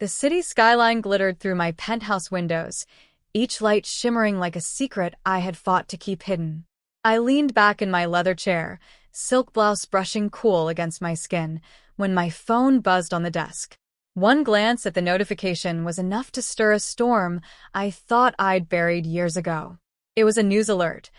The city skyline glittered through my penthouse windows, each light shimmering like a secret I had fought to keep hidden. I leaned back in my leather chair, silk blouse brushing cool against my skin, when my phone buzzed on the desk. One glance at the notification was enough to stir a storm I thought I'd buried years ago. It was a news alert.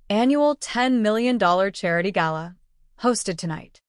Annual $10 million charity gala. Hosted tonight.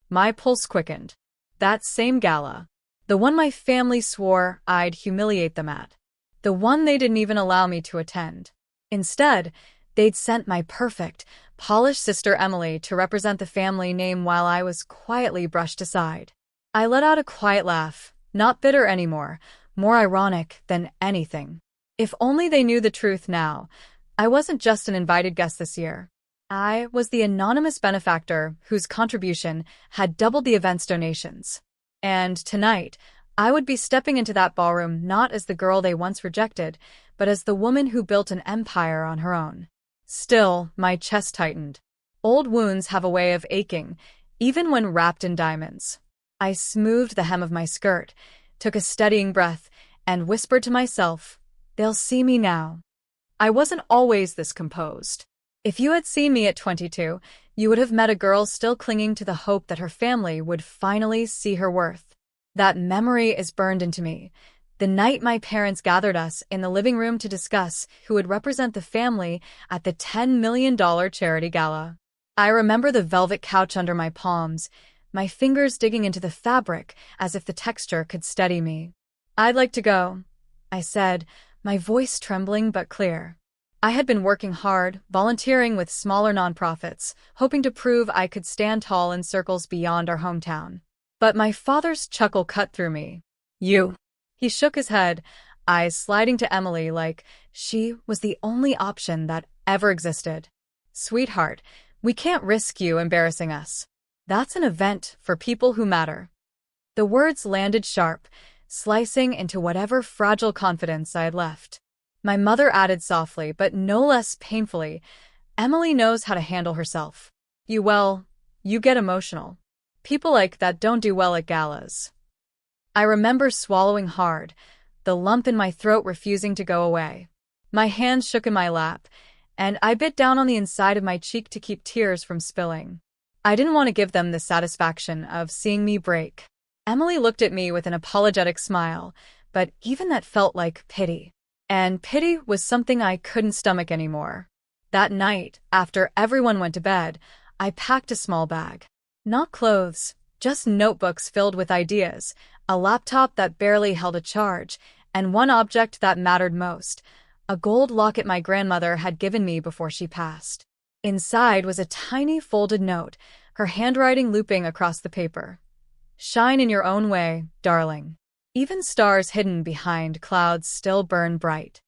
My pulse quickened. That same gala. The one my family swore I'd humiliate them at. The one they didn't even allow me to attend. Instead, they'd sent my perfect, polished sister Emily to represent the family name while I was quietly brushed aside. I let out a quiet laugh, not bitter anymore, more ironic than anything. If only they knew the truth now. I wasn't just an invited guest this year. I was the anonymous benefactor whose contribution had doubled the event's donations. And tonight, I would be stepping into that ballroom not as the girl they once rejected, but as the woman who built an empire on her own. Still, my chest tightened. Old wounds have a way of aching, even when wrapped in diamonds. I smoothed the hem of my skirt, took a steadying breath, and whispered to myself, "They'll see me now." I wasn't always this composed. If you had seen me at 22, you would have met a girl still clinging to the hope that her family would finally see her worth. That memory is burned into me. The night my parents gathered us in the living room to discuss who would represent the family at the $10 million charity gala. I remember the velvet couch under my palms, my fingers digging into the fabric as if the texture could steady me. "I'd like to go," I said, my voice trembling but clear. I had been working hard, volunteering with smaller nonprofits, hoping to prove I could stand tall in circles beyond our hometown. But my father's chuckle cut through me. "You." He shook his head, eyes sliding to Emily like she was the only option that ever existed. "Sweetheart, we can't risk you embarrassing us. That's an event for people who matter." The words landed sharp, slicing into whatever fragile confidence I had left. My mother added softly, but no less painfully, "Emily knows how to handle herself. You get emotional. People like that don't do well at galas." I remember swallowing hard, the lump in my throat refusing to go away. My hands shook in my lap, and I bit down on the inside of my cheek to keep tears from spilling. I didn't want to give them the satisfaction of seeing me break. Emily looked at me with an apologetic smile, but even that felt like pity. And pity was something I couldn't stomach anymore. That night, after everyone went to bed, I packed a small bag. Not clothes, just notebooks filled with ideas, a laptop that barely held a charge, and one object that mattered most, a gold locket my grandmother had given me before she passed. Inside was a tiny folded note, her handwriting looping across the paper. "Shine in your own way, darling. Even stars hidden behind clouds still burn bright."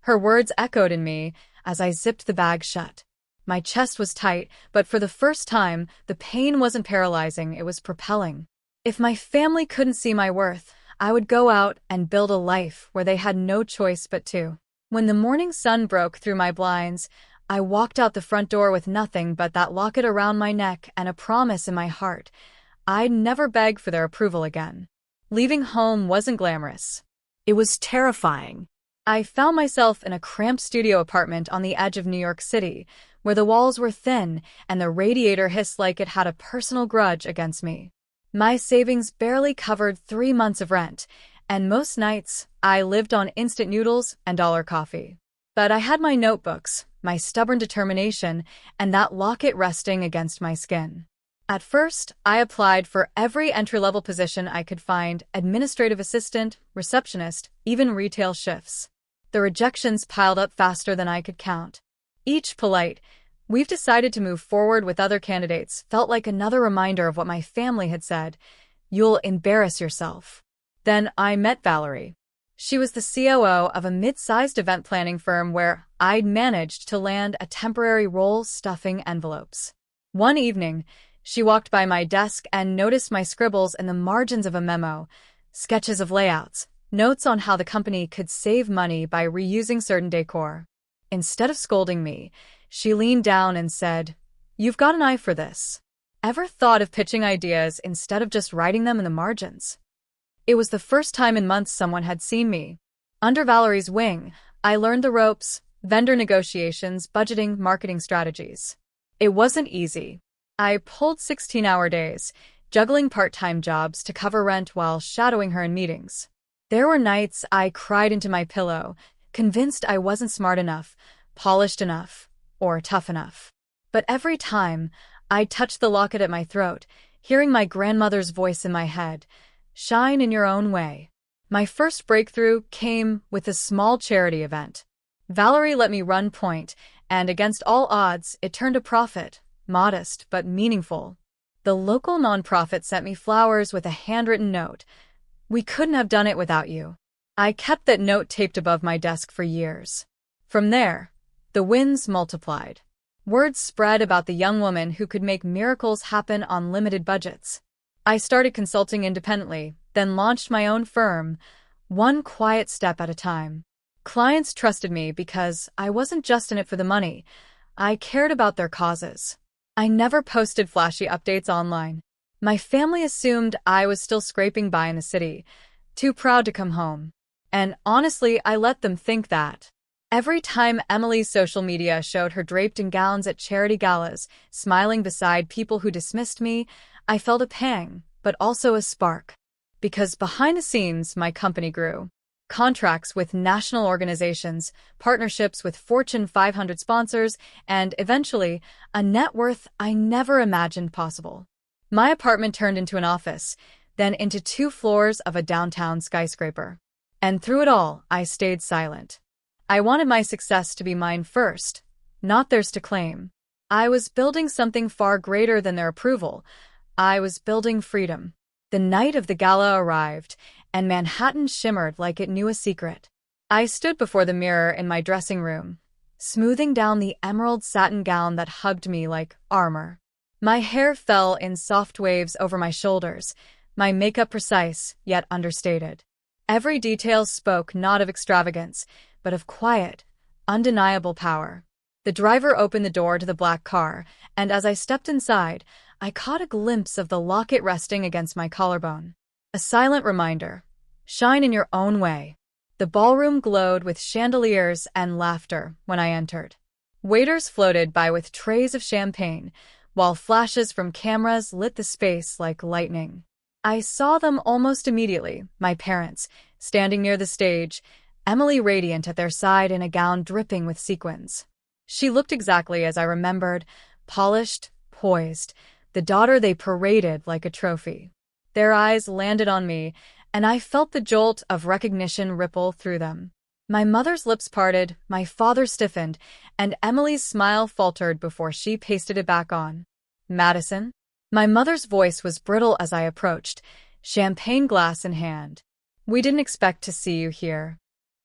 Her words echoed in me as I zipped the bag shut. My chest was tight, but for the first time, the pain wasn't paralyzing, it was propelling. If my family couldn't see my worth, I would go out and build a life where they had no choice but to. When the morning sun broke through my blinds, I walked out the front door with nothing but that locket around my neck and a promise in my heart. I'd never beg for their approval again. Leaving home wasn't glamorous. It was terrifying. I found myself in a cramped studio apartment on the edge of New York City, where the walls were thin and the radiator hissed like it had a personal grudge against me. My savings barely covered 3 months of rent, and most nights I lived on instant noodles and dollar coffee. But I had my notebooks, my stubborn determination, and that locket resting against my skin. At first, I applied for every entry-level position I could find: administrative assistant, receptionist, even retail shifts. The rejections piled up faster than I could count. Each polite, "We've decided to move forward with other candidates," felt like another reminder of what my family had said: "You'll embarrass yourself." Then I met Valerie. She was the COO of a mid-sized event planning firm where I'd managed to land a temporary role stuffing envelopes. One evening, she walked by my desk and noticed my scribbles in the margins of a memo, sketches of layouts, notes on how the company could save money by reusing certain decor. Instead of scolding me, she leaned down and said, "You've got an eye for this. Ever thought of pitching ideas instead of just writing them in the margins?" It was the first time in months someone had seen me. Under Valerie's wing, I learned the ropes, vendor negotiations, budgeting, marketing strategies. It wasn't easy. I pulled 16-hour days, juggling part-time jobs to cover rent while shadowing her in meetings. There were nights I cried into my pillow, convinced I wasn't smart enough, polished enough, or tough enough. But every time, I'd touch the locket at my throat, hearing my grandmother's voice in my head, "Shine in your own way." My first breakthrough came with a small charity event. Valerie let me run point, and against all odds, it turned a profit, modest but meaningful. The local nonprofit sent me flowers with a handwritten note. "We couldn't have done it without you." I kept that note taped above my desk for years. From there, the wins multiplied. Word spread about the young woman who could make miracles happen on limited budgets. I started consulting independently, then launched my own firm, one quiet step at a time. Clients trusted me because I wasn't just in it for the money. I cared about their causes. I never posted flashy updates online. My family assumed I was still scraping by in the city, too proud to come home. And honestly, I let them think that. Every time Emily's social media showed her draped in gowns at charity galas, smiling beside people who dismissed me, I felt a pang, but also a spark. Because behind the scenes, my company grew. Contracts with national organizations, partnerships with Fortune 500 sponsors, and eventually, a net worth I never imagined possible. My apartment turned into an office, then into 2 floors of a downtown skyscraper. And through it all, I stayed silent. I wanted my success to be mine first, not theirs to claim. I was building something far greater than their approval. I was building freedom. The night of the gala arrived, and Manhattan shimmered like it knew a secret. I stood before the mirror in my dressing room, smoothing down the emerald satin gown that hugged me like armor. My hair fell in soft waves over my shoulders, my makeup precise, yet understated. Every detail spoke not of extravagance, but of quiet, undeniable power. The driver opened the door to the black car, and as I stepped inside, I caught a glimpse of the locket resting against my collarbone. A silent reminder: shine in your own way. The ballroom glowed with chandeliers and laughter when I entered. Waiters floated by with trays of champagne, while flashes from cameras lit the space like lightning. I saw them almost immediately, my parents, standing near the stage, Emily radiant at their side in a gown dripping with sequins. She looked exactly as I remembered, polished, poised, the daughter they paraded like a trophy. Their eyes landed on me, and I felt the jolt of recognition ripple through them. My mother's lips parted, my father stiffened, and Emily's smile faltered before she pasted it back on. "Madison?" My mother's voice was brittle as I approached, champagne glass in hand. "We didn't expect to see you here."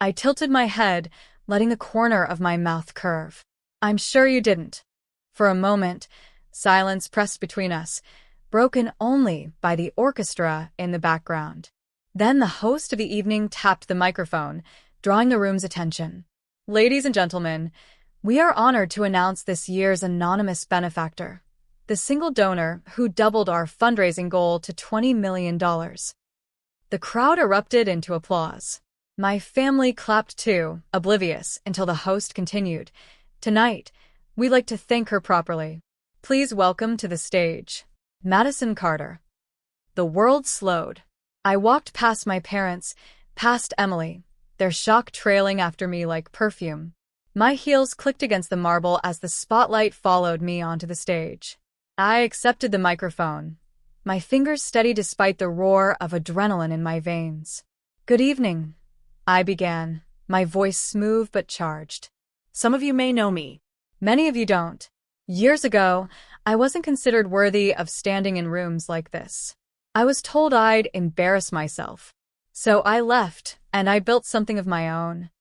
I tilted my head, letting the corner of my mouth curve. "I'm sure you didn't." For a moment, silence pressed between us, broken only by the orchestra in the background. Then the host of the evening tapped the microphone, drawing the room's attention. "Ladies and gentlemen, we are honored to announce this year's anonymous benefactor, the single donor who doubled our fundraising goal to $20 million. The crowd erupted into applause. My family clapped too, oblivious, until the host continued. "Tonight, we'd like to thank her properly. Please welcome to the stage, Madison Carter." The world slowed. I walked past my parents, past Emily, their shock trailing after me like perfume. My heels clicked against the marble as the spotlight followed me onto the stage. I accepted the microphone, my fingers steady despite the roar of adrenaline in my veins. "Good evening," I began, my voice smooth but charged. "Some of you may know me. Many of you don't. Years ago, I wasn't considered worthy of standing in rooms like this. I was told I'd embarrass myself. So I left, and I built something of my own."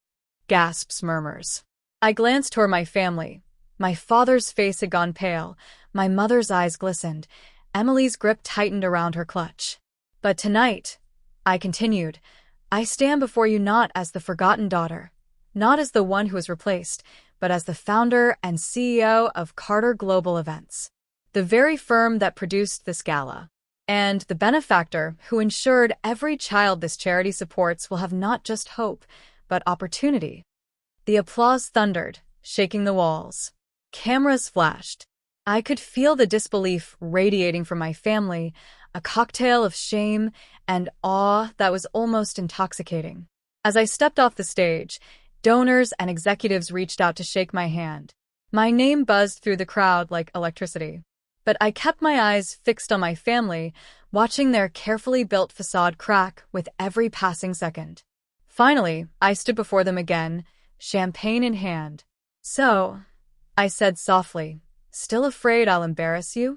Gasps, murmurs. I glanced toward my family. My father's face had gone pale, my mother's eyes glistened, Emily's grip tightened around her clutch. "But tonight," I continued, "I stand before you not as the forgotten daughter, not as the one who was replaced, but as the founder and CEO of Carter Global Events, the very firm that produced this gala. And the benefactor who ensured every child this charity supports will have not just hope, but opportunity. The applause thundered, shaking the walls. Cameras flashed. I could feel the disbelief radiating from my family, a cocktail of shame and awe that was almost intoxicating. As I stepped off the stage, donors and executives reached out to shake my hand. My name buzzed through the crowd like electricity. But I kept my eyes fixed on my family, watching their carefully built facade crack with every passing second. Finally, I stood before them again, champagne in hand. "So," I said softly, "still afraid I'll embarrass you?"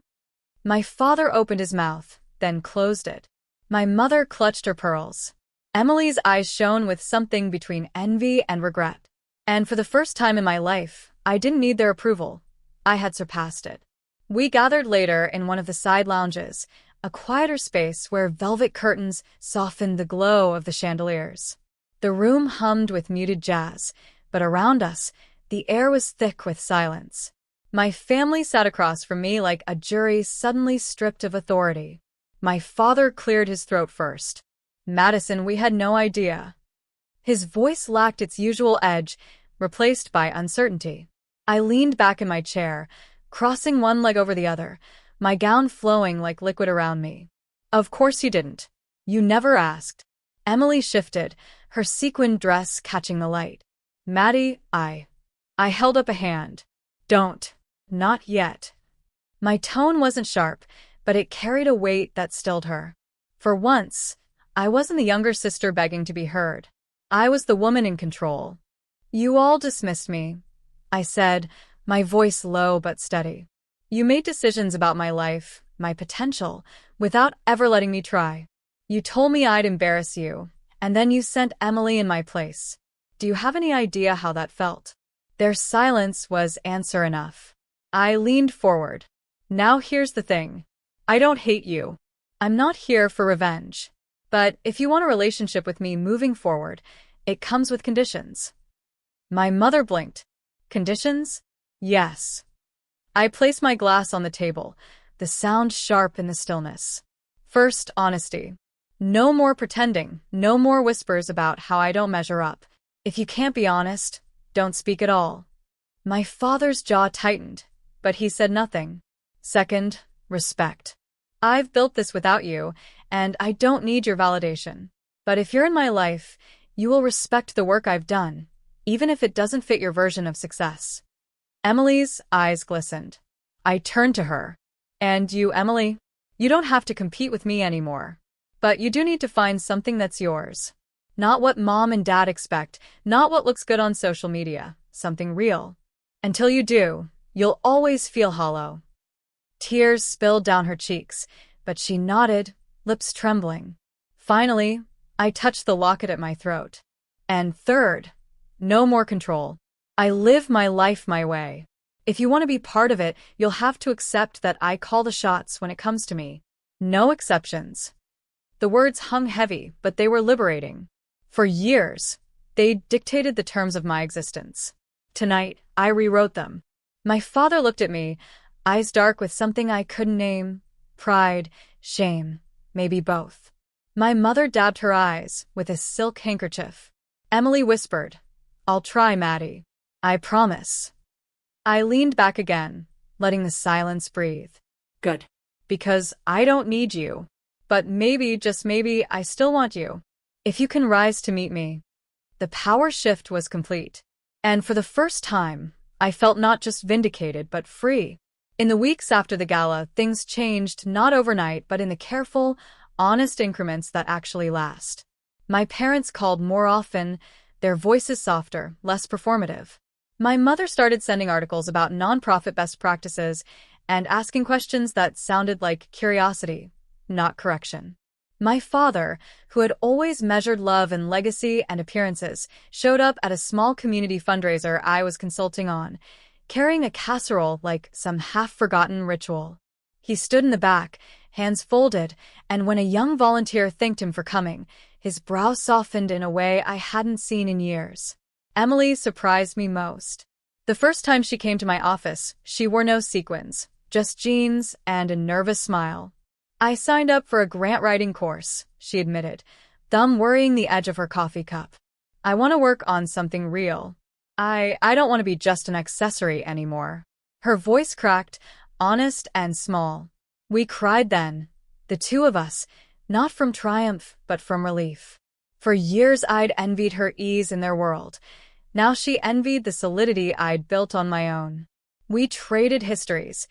My father opened his mouth, then closed it. My mother clutched her pearls. Emily's eyes shone with something between envy and regret. And for the first time in my life, I didn't need their approval. I had surpassed it. We gathered later in one of the side lounges, a quieter space where velvet curtains softened the glow of the chandeliers. The room hummed with muted jazz, but around us, the air was thick with silence. My family sat across from me like a jury suddenly stripped of authority. My father cleared his throat first. "Madison, we had no idea." His voice lacked its usual edge, replaced by uncertainty. I leaned back in my chair, crossing one leg over the other, my gown flowing like liquid around me. "Of course you didn't. You never asked." Emily shifted, her sequined dress catching the light. "Maddie, I held up a hand. "Don't. Not yet." My tone wasn't sharp, but it carried a weight that stilled her. For once, I wasn't the younger sister begging to be heard. I was the woman in control. "You all dismissed me," I said, my voice low but steady. "You made decisions about my life, my potential, without ever letting me try. You told me I'd embarrass you, and then you sent Emily in my place. Do you have any idea how that felt?" Their silence was answer enough. I leaned forward. "Now here's the thing. I don't hate you. I'm not here for revenge. But if you want a relationship with me moving forward, it comes with conditions." My mother blinked. "Conditions?" "Yes." I placed my glass on the table, the sound sharp in the stillness. "First, honesty. No more pretending, no more whispers about how I don't measure up. If you can't be honest, don't speak at all." My father's jaw tightened, but he said nothing. "Second, respect. I've built this without you, and I don't need your validation. But if you're in my life, you will respect the work I've done, even if it doesn't fit your version of success." Emily's eyes glistened. I turned to her. "And you, Emily? You don't have to compete with me anymore. But you do need to find something that's yours. Not what mom and dad expect, not what looks good on social media, something real. Until you do, you'll always feel hollow." Tears spilled down her cheeks, but she nodded, lips trembling. Finally, I touched the locket at my throat. "And third, no more control. I live my life my way. If you want to be part of it, you'll have to accept that I call the shots when it comes to me. No exceptions." The words hung heavy, but they were liberating. For years, they dictated the terms of my existence. Tonight, I rewrote them. My father looked at me, eyes dark with something I couldn't name. Pride, shame, maybe both. My mother dabbed her eyes with a silk handkerchief. Emily whispered, "I'll try, Maddie. I promise." I leaned back again, letting the silence breathe. "Good. Because I don't need you. But maybe, just maybe, I still want you. If you can rise to meet me." The power shift was complete. And for the first time, I felt not just vindicated, but free. In the weeks after the gala, things changed not overnight, but in the careful, honest increments that actually last. My parents called more often, their voices softer, less performative. My mother started sending articles about nonprofit best practices and asking questions that sounded like curiosity, not correction. My father, who had always measured love in legacy and appearances, showed up at a small community fundraiser I was consulting on, carrying a casserole like some half-forgotten ritual. He stood in the back, hands folded, and when a young volunteer thanked him for coming, his brow softened in a way I hadn't seen in years. Emily surprised me most. The first time she came to my office, she wore no sequins, just jeans and a nervous smile. I signed up for a grant writing course, she admitted, thumb worrying the edge of her coffee cup. I want to work on something real. I don't want to be just an accessory anymore. Her voice cracked, honest and small. We cried then, the two of us, not from triumph, but from relief. For years I'd envied her ease in their world. Now she envied the solidity I'd built on my own. We traded histories.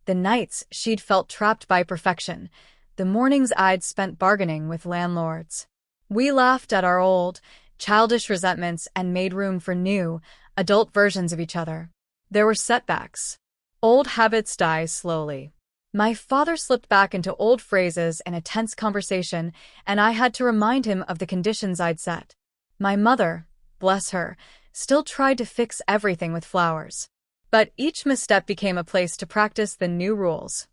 The nights she'd felt trapped by perfection, the mornings I'd spent bargaining with landlords. We laughed at our old, childish resentments and made room for new, adult versions of each other. There were setbacks. Old habits die slowly. My father slipped back into old phrases in a tense conversation, and I had to remind him of the conditions I'd set. My mother, bless her, still tried to fix everything with flowers. But each misstep became a place to practice the new rules: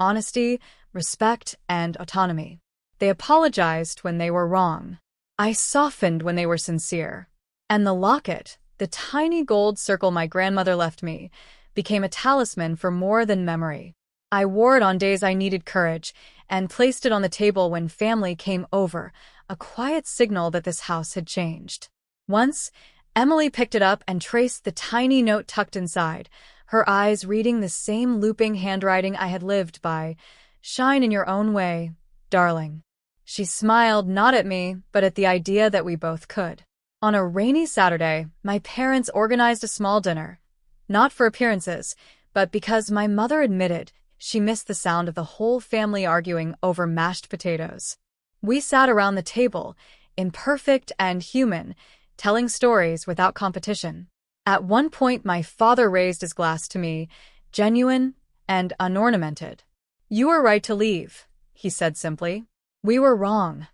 honesty, respect, and autonomy. They apologized when they were wrong. I softened when they were sincere. And the locket, the tiny gold circle my grandmother left me, became a talisman for more than memory. I wore it on days I needed courage and placed it on the table when family came over, a quiet signal that this house had changed. Once, Emily picked it up and traced the tiny note tucked inside, her eyes reading the same looping handwriting I had lived by. "Shine in your own way, darling." She smiled not at me, but at the idea that we both could. On a rainy Saturday, my parents organized a small dinner. Not for appearances, but because my mother admitted she missed the sound of the whole family arguing over mashed potatoes. We sat around the table, imperfect and human, telling stories without competition. At one point, my father raised his glass to me, genuine and unornamented. "You were right to leave," he said simply. "We were wrong."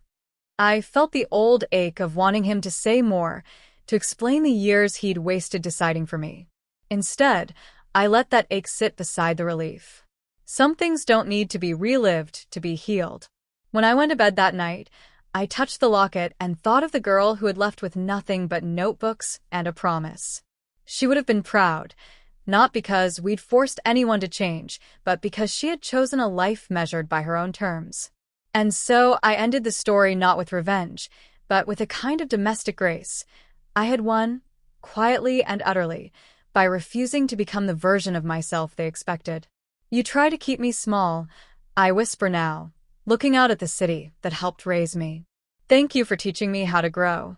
I felt the old ache of wanting him to say more, to explain the years he'd wasted deciding for me. Instead, I let that ache sit beside the relief. Some things don't need to be relived to be healed. When I went to bed that night, I touched the locket and thought of the girl who had left with nothing but notebooks and a promise. She would have been proud, not because we'd forced anyone to change, but because she had chosen a life measured by her own terms. And so I ended the story not with revenge, but with a kind of domestic grace. I had won, quietly and utterly, by refusing to become the version of myself they expected. "You try to keep me small," I whisper now, looking out at the city that helped raise me. "Thank you for teaching me how to grow."